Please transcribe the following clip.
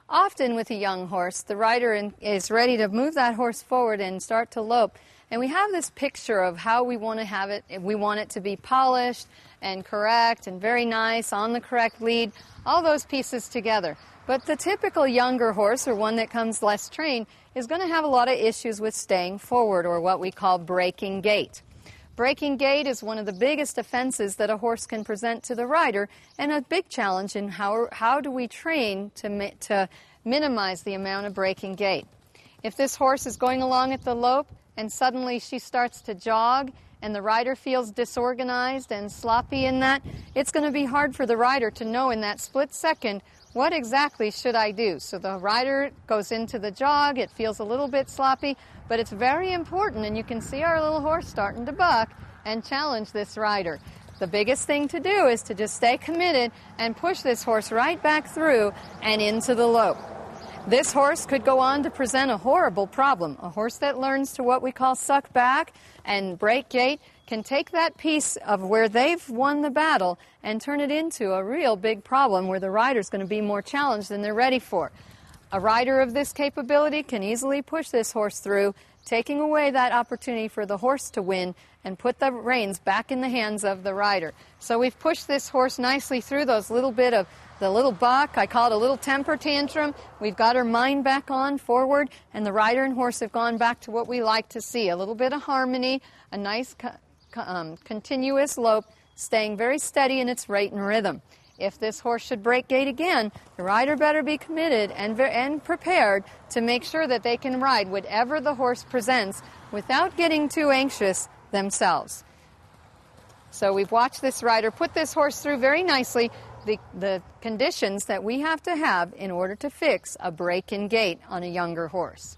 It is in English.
Often with a young horse, the rider is ready to move that horse forward and start to lope. And we have this picture of how we want to have it. We want it to be polished and correct and very nice, on the correct lead, all those pieces together. But the typical younger horse, or one that comes less trained, is going to have a lot of issues with staying forward, or what we call breaking gait. Breaking gait is one of the biggest offenses that a horse can present to the rider, and a big challenge in how do we train to minimize the amount of breaking gait. If this horse is going along at the lope and suddenly she starts to jog and the rider feels disorganized and sloppy in that, it's going to be hard for the rider to know in that split second, what exactly should I do? So the rider goes into the jog, it feels a little bit sloppy, but it's very important, and you can see our little horse starting to buck and challenge this rider. The biggest thing to do is to just stay committed and push this horse right back through and into the lope. This horse could go on to present a horrible problem. A horse that learns to what we call suck back and break gait can take that piece of where they've won the battle and turn it into a real big problem where the rider's going to be more challenged than they're ready for. A rider of this capability can easily push this horse through, taking away that opportunity for the horse to win and put the reins back in the hands of the rider. So we've pushed this horse nicely through those little bit of the little buck. I call it a little temper tantrum. We've got her mind back on forward, and the rider and horse have gone back to what we like to see, a little bit of harmony, a nice continuous lope, staying very steady in its rate and rhythm. If this horse should break gait again, the rider better be committed and prepared to make sure that they can ride whatever the horse presents without getting too anxious themselves. So we've watched this rider put this horse through very nicely the conditions that we have to have in order to fix a break in gait on a younger horse.